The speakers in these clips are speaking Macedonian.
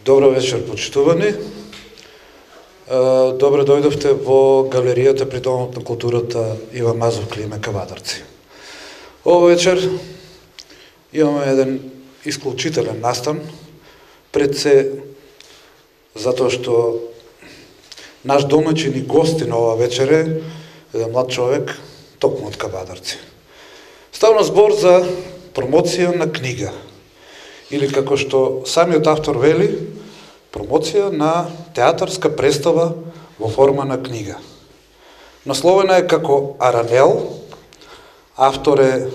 Добро вечер, почитувани. Добро дојдовте во галеријата при Домот на културата Иван Мазов Климе Кавадарци. Ова вечер имаме еден исклучителен настан, пред се затоа што наш домаќин и гости на ова вечер е еден млад човек, токму од Кавадарци. Ставна збор за промоција на книга, или како што самиот автор вели, промоција на театарска представа во форма на книга. Насловена е како Аранел, автор е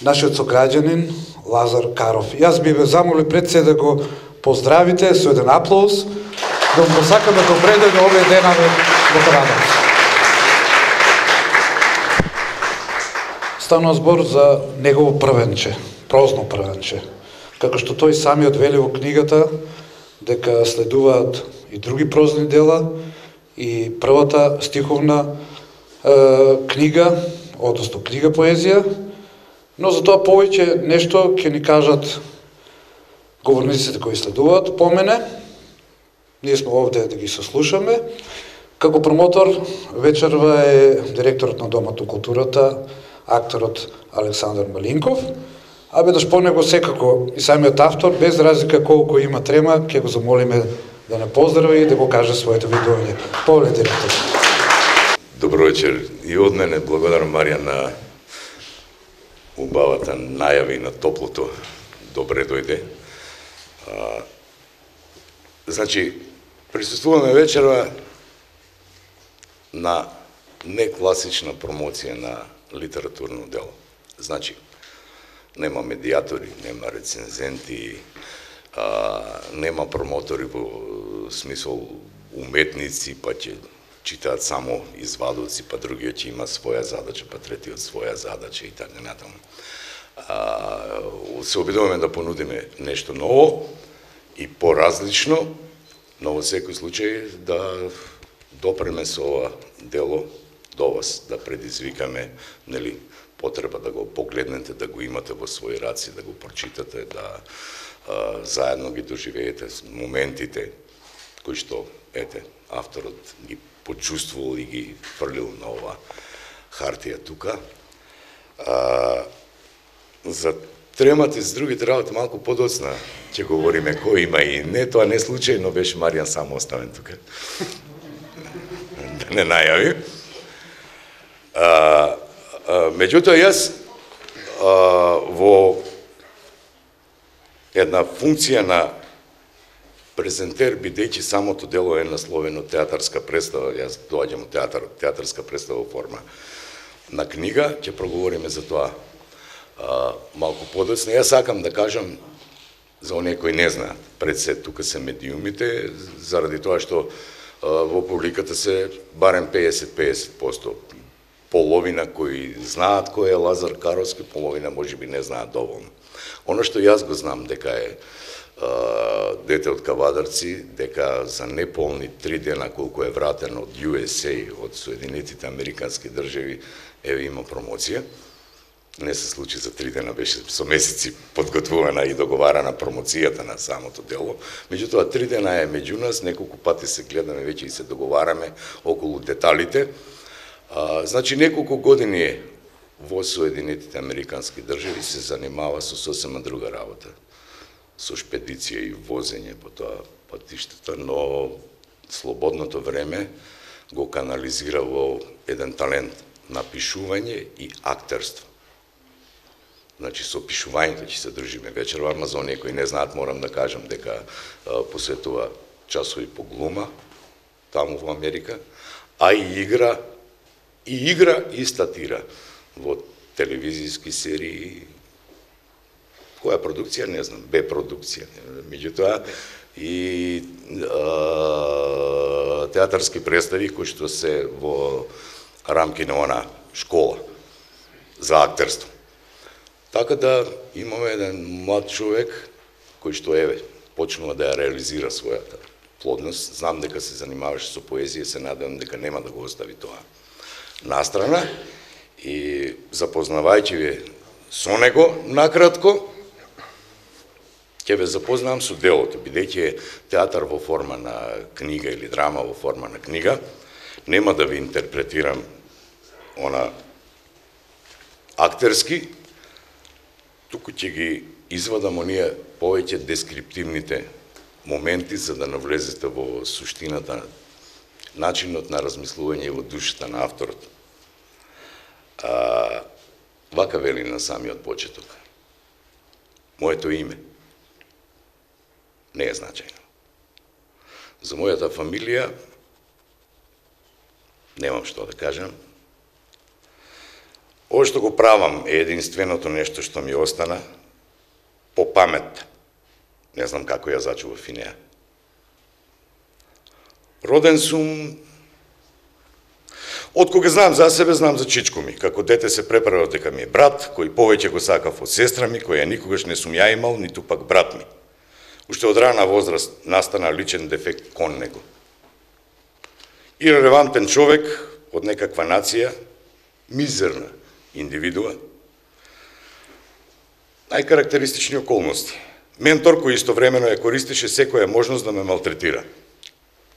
нашиот сограѓанин Лазар Каров. Јас би ве замоли пред се да го поздравите со еден аплауз, да му посакаме добре дојде овие денави во Кавадарци. Станува збор за негово првенче, прозно првенче. Како што тој самиот вели во книгата, дека следуваат и други прозни дела, и првата стиховна книга, односно книга поезија, но за тоа повеќе нешто ќе ни кажат говорниците кои следуваат по мене. Ние сме овде да ги сослушаме. Како промотор вечерва е директорот на Домот на културата, акторот Александар Малинков, а веднаш по него секако и самиот автор, без разлика колку има трема, ќе го замолиме да не поздрави и да го каже своето видување. Повеле, директор. Добро вечер и од мене, благодарам Марија на убавата најави, на топлото добре дојде. Значи, присуствуваме вечерва на некласична промоција на литературно дело. Значи, нема медиатори, нема рецензенти, нема промотори во смисол уметници, па ќе читаат само извадоци, па другиот ќе има своја задача, па третиот своја задача и така натаму. Се обидуваме да понудиме нешто ново и поразлично, но во секој случај да допреме со ова дело до вас, да предизвикаме, нели, потреба да го погледнете, да го имате во своји раци, да го прочитате, да заедно ги доживеете моментите кои што, ете, авторот ги почувствувал и ги фрлил на ова хартија тука. За тремата и за другите работи малку подоцна ќе говориме кој има и не, тоа не случајно беше Маријан само оставен тука. Да не најави. Меѓутоа, јас во една функција на презентер, бидејќи самото дело е насловено театарска представа, јас доаѓам од театарска представа во форма на книга, ќе проговориме за тоа малку подоцна. Јас сакам да кажам за оние кои не знаат, пред се тука се медиумите, заради тоа што во публиката се барем 50-50%. Половина кои знаат кој е Лазар Каровски, половина можеби не знаат доволно. Оно што јас го знам дека е дете од Кавадарци, дека за неполни 3 дена колку е вратен од USA, од Соединетите Американски држави, еве има промоција. Не се случи за 3 дена, беше со месеци подготвувана и договарана промоцијата на самото дело. Меѓутоа 3 дена е меѓу нас, неколку пати се гледаме веќе и се договараме околу деталите. Значи, неколку години е во Соединетите Американски држави се занимава со сосема друга работа. Со шпедиција и возење по тоа патиштата, но слободното време го канализира во еден талент на пишување и актерство. Значи, со пишувањето ќе се дружиме вечерва, ама за оние кои не знаат, морам да кажам дека посветува часови по глума, таму во Америка, а и игра и статира во телевизиски серии, Која продукција, не знам, Б продукција. Меѓутоа, и театарски представи кои што се во рамки на она школа за актерство. Така да имаме еден млад човек кој што почнува да ја реализира својата плодност. Знам дека се занимаваше со поезија, се надевам дека нема да го остави тоа настрана. И запознавајќи ве со него накратко, ќе ве запознавам со делото, бидејќи е театар во форма на книга или драма во форма на книга. Нема да ви интерпретирам она актерски, туку ќе ги извадам оние повеќе дескриптивните моменти за да навлезете во суштината, начинот на размислување во душата на авторот. Вака вели на самиот почеток. Моето име не е значајно. За мојата фамилија немам што да кажам. Ова што го правам е единственото нешто што ми остана по памет. Не знам како ја зачував и неа. Роден сум... Од кога знам за себе, знам за чичко ми. Како дете се преправав дека ми е брат, кој повеќе го сакав од сестра ми, која никогаш не сум ја имал, ниту пак брат ми. Уште од рана возраст настана личен дефект кон него. Ирелевантен човек од некаква нација, мизерна индивидуа, најкарактеристични околности. Ментор кој истовремено ја користеше секоја можност да ме малтретира.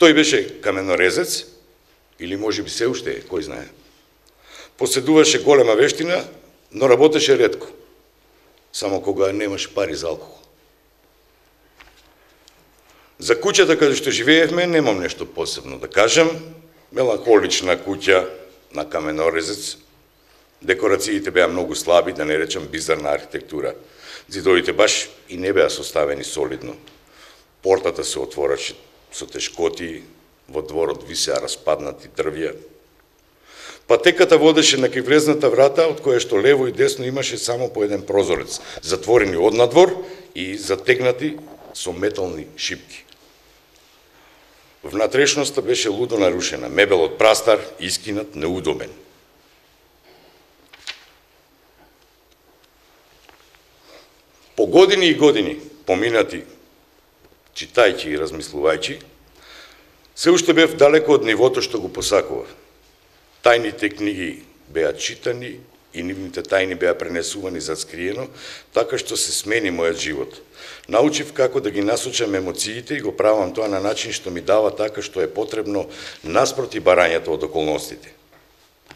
Тој беше каменорезец, или може би се уште е, кој знае. Поседуваше голема вештина, но работеше ретко, само кога немаше пари за алкохол. За куќата каде што живеевме немам нешто посебно да кажам. Меланхолична куќа на каменорезец. Декорациите беа многу слаби, да не речам бизарна архитектура. Зидовите баш и не беа составени солидно. Портата се отвораше со тешкоти, во дворот висеа распаднати дрвја. Патеката водеше на кривлезната врата, од која што лево и десно имаше само по еден прозорец, затворени однадвор и затегнати со метални шипки. Внатрешноста беше лудо нарушена, мебелот прастар, искинат, неудобен. По години и години поминати, читајќи и размислувајќи, се уште бев далеко од нивото што го посакував. Тајните книги беа читани и нивните тајни беа пренесувани зацкриено, така што се смени мојот живот. Научив како да ги насочам емоциите и го правам тоа на начин што ми дава така што е потребно наспроти барањето од околностите.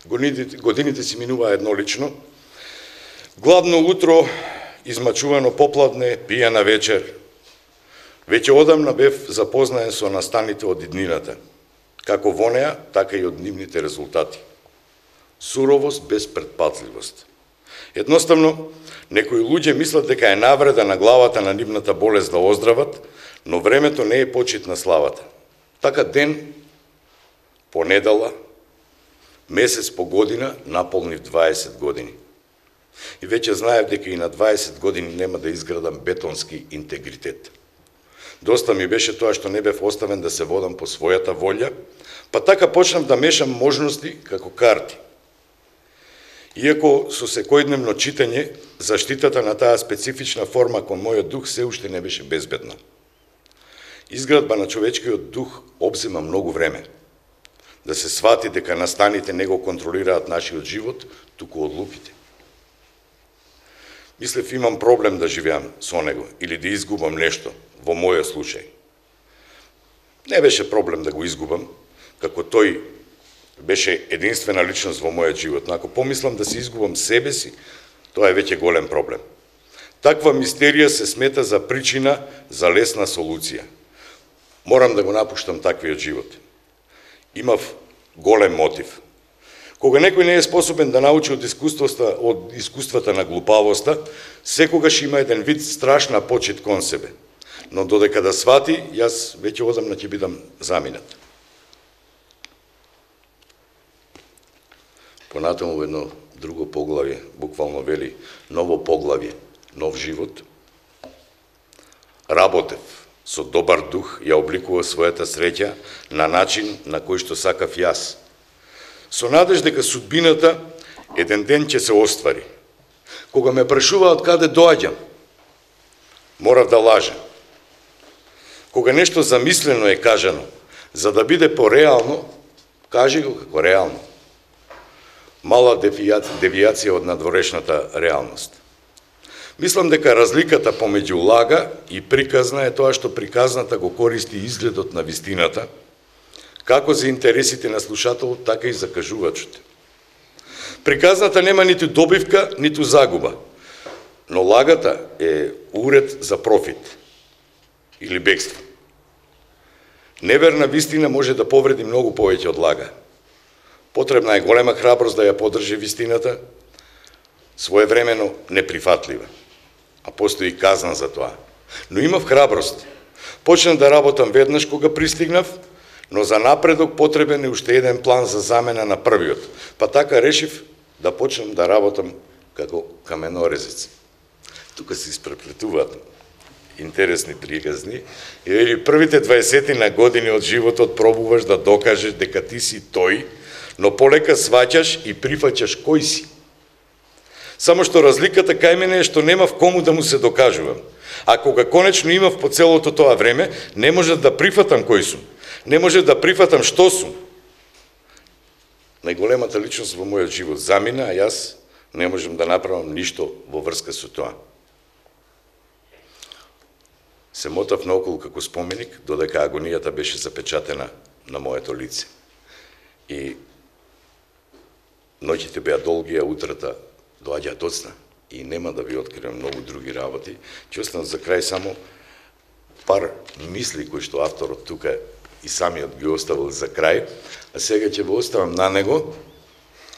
Годините си минуваа еднолично. Гладно утро, измачувано попладне, пијана вечер. Веќе одамна бев запознаен со настаните од иднината, како во неа, така и од нивните резултати. Суровост без предпазливост. Едноставно, некои луѓе мислат дека е навреда на главата на нивната болест да оздрават, но времето не е почит на славата. Така ден по недела, месец по година, наполнив 20 години. И веќе знаев дека и на 20 години нема да изградам бетонски интегритет. Доста ми беше тоа што не бев оставен да се водам по својата волја, па така почнав да мешам можности како карти. Иако со секојдневно читање, заштитата на таа специфична форма кон мојот дух се уште не беше безбедна. Изградба на човечкиот дух обзема многу време. Да се свати дека настаните не го контролираат нашиот живот, туку одлуките. Мислев имам проблем да живеам со него или да изгубам нешто, во мојот случај. Не беше проблем да го изгубам, како тој беше единствена личност во мојот живот, но ако помислам да се изгубам себе си, тоа е веќе голем проблем. Таква мистерија се смета за причина за лесна солуција. Морам да го напуштам таквиот живот. Имав голем мотив. Кога некој не е способен да научи од искуствата на глупавоста, секогаш има еден вид страшна почит кон себе. Но додека да свати, јас веќе одамна ќе бидам заминат. Понатаму едно друго поглавје, буквално вели ново поглавје, нов живот, работев со добар дух, ја обликува својата среќа на начин на кој што сакав јас. Со надеж дека судбината еден ден ќе се оствари. Кога ме прашува од каде доаѓам, морав да лажем. Кога нешто замислено е кажано, за да биде пореално, кажи го како реално. Мала девијација од надворешната реалност. Мислам дека разликата помеѓу лага и приказна е тоа што приказната го користи изгледот на вистината, како за интересите на слушателот, така и за кажувачот. Приказната нема ниту добивка, ниту загуба, но лагата е уред за профит или бегство. Неверна вистина може да повреди многу повеќе од лага. Потребна е голема храброст да ја поддржи вистината, своевремено неприфатлива. А постои казна за тоа. Но имав храброст. Почнав да работам веднаш кога пристигнав, но за напредок потребен е уште еден план за замена на првиот. Па така решив да почнам да работам како каменорезец. Тука се испреплетуваат интересни приказни. И вели, првите 20 на години од животот пробуваш да докажеш дека ти си тој, но полека сваќаш и прифаќаш кој си. Само што разликата кај мене е што немав кому да му се докажувам. А кога конечно имав по целото тоа време, не можев да прифатам кој сум. Не можев да прифатам што сум. Најголемата личност во мојот живот замина, а јас не можем да направам ништо во врска со тоа. Се мотав наоколу како споменик, додека агонијата беше запечатена на моето лице. И ноќите беа долги, а утрата доаѓа доцна. И нема да ви откривам многу други работи. Ќе останам за крај само пар мисли кои што авторот тука и самиот ги оставил за крај, а сега ќе го оставам на него,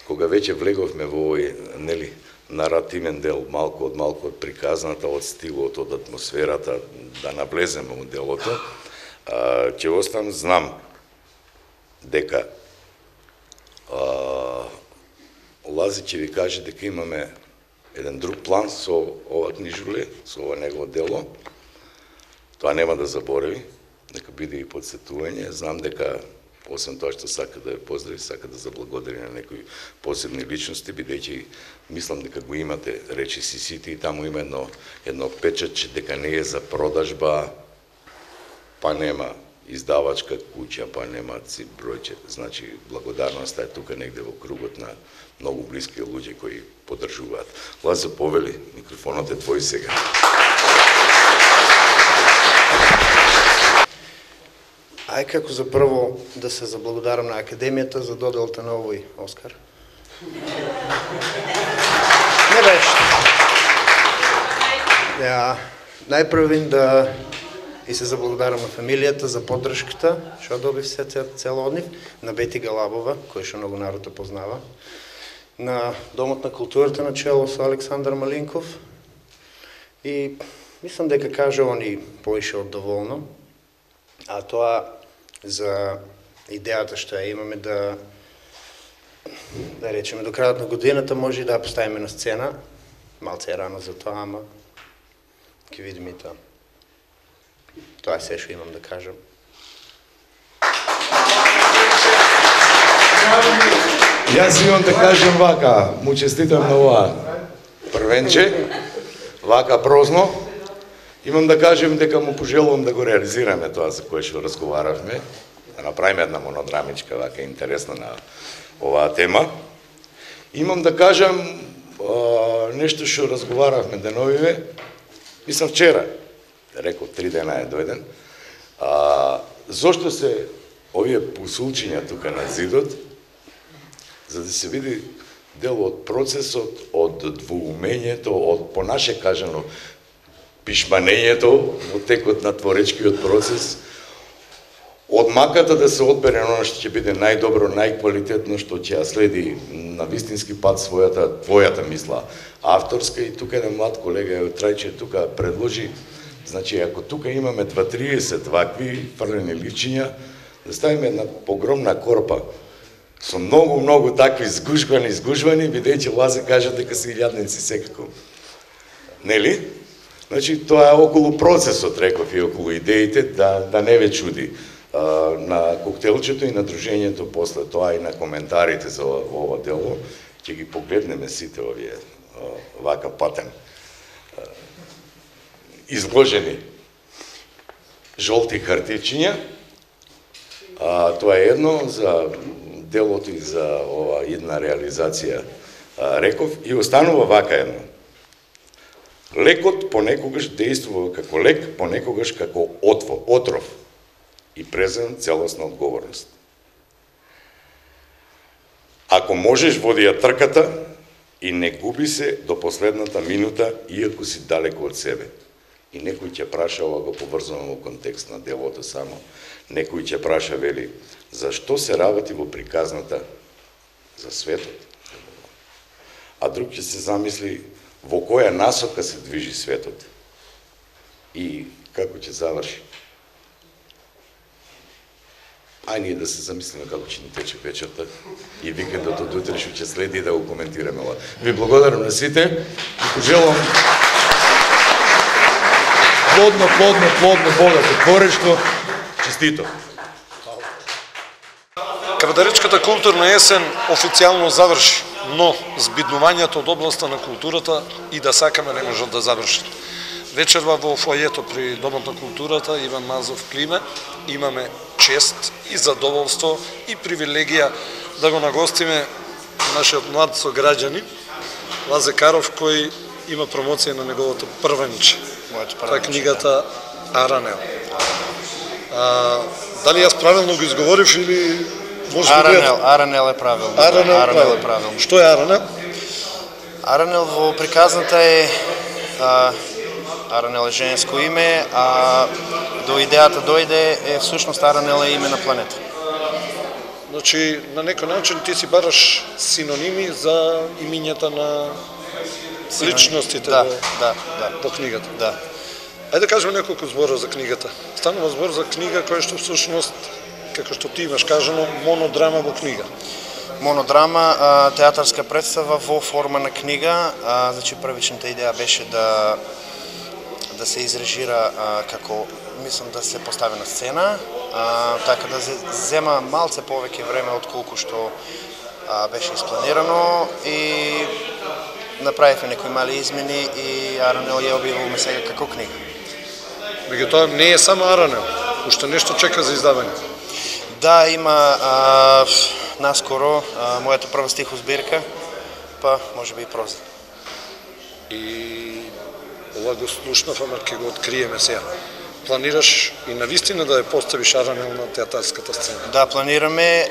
кога веќе влеговме во овој, нели, наративен дел, малку од приказната, од стилот, од атмосферата, да навлеземе во делото, ќе оставам, знам дека Лази ќе ви каже дека имаме еден друг план со ова книжуле, со ова негово дело. Тоа нема да заборави, нека биде и подсетување. Знам дека, освен тоа што сака да ја поздрави, сака да заблагодари на некои посебни личности, бидејќи мислам дека го имате, речи си сите, и таму има едно печатче дека не е за продажба, па нема издавачка куќа, па нема бројче. Значи, благодарноста е тука негде во кругот на многу блиски луѓе кои поддржуваат. Лазо, повели, микрофонот е твој сега. Ај како за прво да се заблагодарам на Академијата за доделата на овој Оскар. Не беше. Најпрвин да и се заблагодарам на фамилијата за поддршката, што добив се цело од нив, на Бети Галабова, кој што многу народ познава, на Домот на културата на чело со Александар Малинков, и мислам дека кажа они поише од доволно, а тоа за идејата што ја имаме да речеме до крајот на годината може и да ја поставиме на сцена, малце е рано за тоа, ама ќе видиме и тоа. Тоа е се што имам да кажам. Јас имам да кажам вака, му честитам на ова првенче, вака прозно. Имам да кажем дека му пожелувам да го реализираме тоа за кое што разговаравме, да направиме една монодрамичка вака интересна на оваа тема. Имам да кажам нешто што разговаравме деновиве, мислам вчера, рекол 3 дена е дојден, зошто се овие пусулчиња тука на зидот, за да се види дел од процесот, од двоумењето, од понаше кажано пишманењето во текот на творечкиот процес, од маката да се одбере оно што ќе биде најдобро, најквалитетно, што ќе ја следи на вистински пат твојата мисла авторска. И тука еден млад колега Трајче тука предложи, значи ако тука имаме 2-30 вакви фрлени личиња, да ставиме една погромна корпа со многу такви изгужвани, бидејќи Лазе кажа дека се илјадници секако. Нели? Значи, тоа е околу процесот, реков, и околу идеите, да не ве чуди. На коктелчето и на дружењето после тоа и на коментарите за ова дело, ќе ги погледнеме сите овие вака патен изложени жолти хартичиња. Тоа е едно за делото и за ова една реализација, реков, и останува вака едно. Лекот понекогаш действува како лек, понекогаш како отров и презен целосна одговорност. Ако можеш, води ја трката и не губи се до последната минута, иако си далеко од себе. И некој ќе праша, ова го поврзувам во контекст на делото само, некој ќе праша, вели, зашто се работи во приказната за светот? А друг ќе се замисли во која насока се движи светот и како ќе заврши. Ај ние да се замислиме како ќе ни тече вечерта и викендот од утре што ќе следи да го коментираме ова. Ви благодарам на сите и пожелам плодно, богато творештво. Честито! Кавадаречката културна есен официјално заврши, но збиднувањето од областа на културата и да сакаме не можат да завршат. Вечерва во фојето при Домот на културата Иван Мазов Климе имаме чест и задоволство и привилегија да го нагостиме нашиот млад сограѓанин Лазе Каров, кој има промоција на неговото првенче. Тоа е книгата Аранел. Дали јас правилно го изговорив или Аранел е правилно. Аранел е правилно. Што е Аранел? Аранел во приказната е Аранел е женско име, а до идејата дојде е всушност Аранел е име на планета. Значи, на некој начин ти си бараш синоними за имињата на личностите во книгата. Да. Ајде да кажеме неколку збора за книгата. Станува збор за книга која што всушност, како што ти имаш кажано, монодрама во книга. Монодрама, театарска представа во форма на книга. Значи, првичната идеја беше да се изрежира како, мислам, да се постави на сцена, така да зема малце повеќе време од колку што беше испланирано и направивме некои мали измени и Аранел ја објавуваме сега како книга. Меѓутоа не е само Аранел, уште нешто чека за издавање. Да, има наскоро мојата прва стихозбирка, па може би и проза. И ова го слушнав, ама ќе го откриеме сега. Планираш и навистина да ја поставиш Аранел на театарската сцена? Да, планираме,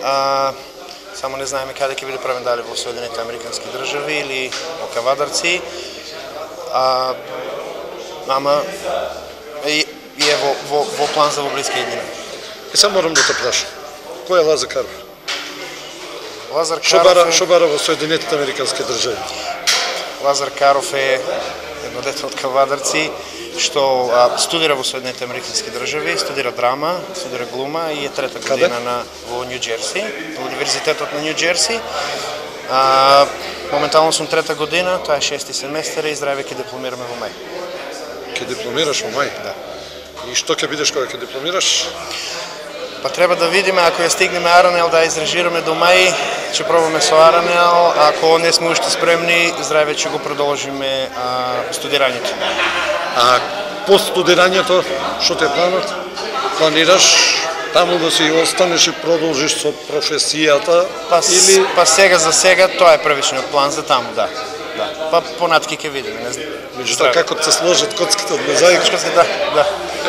само не знаеме каде ќе биде правен, дали во Соединените Американски држави или во Кавадарци. Ама и е во план за во блиска иднина. И само морам да те прашам. Кој е Лазар Каров? Лазар Каров Шо бара во Соединетите Американски држави? Лазар Каров е едно дете од Кавадарци, што студира во Соединетите Американски држави, студира драма, студира глума и е трета година во Нью Джерси, во Универзитетот на Нью Джерси. Моментално сум трета година, тоа е 6-ти семестар и здраве ќе дипломираме во мај. Ќе дипломираш во мај? Да. И што ќе бидеш кога ќе дипломираш? Па треба да видиме, ако ја стигнеме Аранел да изрежираме до мај, ќе пробаме со Аранел, ако не сме уште спремни, здраве ќе го продолжиме студирањето. А по студирањето, што те планот? Планираш таму да си останеш и продолжиш со професијата? Или... Па сега за сега, тоа е првичниот план за таму, да. Па понатки ќе видиме. Меѓутоа, како се сложат коцките од мозаик? Да.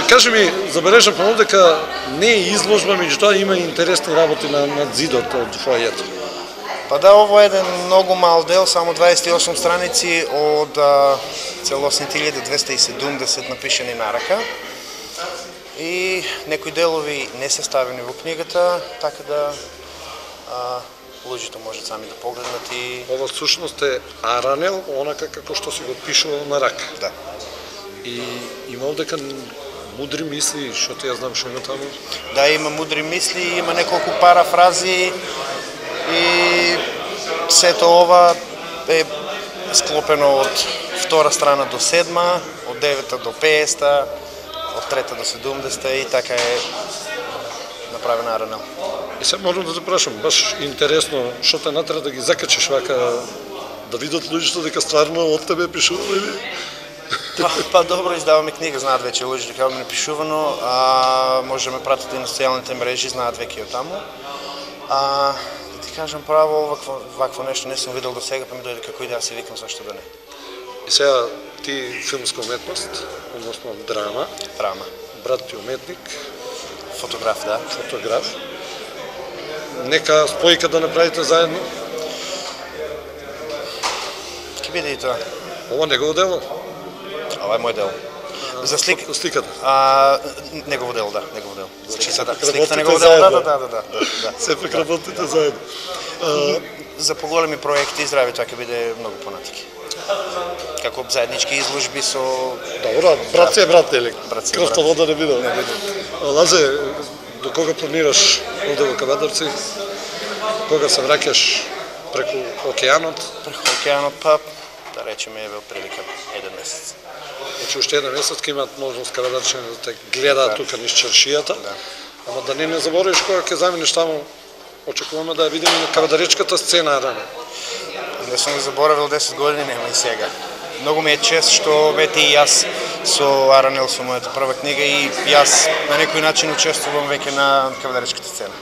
Кажи ми, забележав дека не е изложба, меѓутоа има интересни работи на зидот од фојето. Па да, ово е еден многу мал дел, само 28 страници од целосните 1270 напишани на рака. И некои делови не се ставени во книгата, така да луѓето можат сами да погледнат и... Ова всушност е Аранел, онака како што си го пишувал на рака. Да. И има дека мудри мисли, што ти ја знам што има таму? Да, има мудри мисли, има неколку парафрази и сето ова е склопено од втора страна до 7-ма, од 9-та до 50-та, од 3-та до 70-та и така е направена Аранел. И се морам да те прашам, баш интересно, што те натера да ги закачиш вака, да видат луѓето дека стварно од тебе пишува или? Па добро, издаваме книга, знаат веќе луѓето дека ми напишувано, може да ме пратат и на социјалните мрежи, знаат веќе од таму. Да ти кажам право, вакво нешто не сум видел до сега, па ми дојде како идеја, се викам зашто да не. И сега ти филмска уметност, односно драма, брат ти уметник, фотограф, да. Фотограф. Нека спојка да направите заедно. Ке биде и тоа. Ова негово дело? Ова е мој дел. За Сликата? Негово дело, да, негово дело. Сликата негово дело, да. Сепак работите заедно. За поголеми проекти здрави тоа ќе биде многу понатаки. Како заеднички изложби со... Добро, брат си е брат, или? Брат си е Крвта брат. вода не видел. Лазе, до кога планираш овде во Кавадарци? Кога се враќаш преку океанот? Преку океанот, па, да речеме, еве прилика 1 месец. Значи, уште 1 месец ќе имаат можност Кавадарчани да те гледаат тука низ чаршијата. Ама да не заборавиш кога ќе заминеш таму, очекуваме да ја видиме на кавадаречката сцена Аранел. Не сум го заборавил 10 години, нема и сега. Многу ми е чест што вете и јас со Аранел, со мојата прва книга и јас на некој начин учествувам веќе на кавадаречката сцена.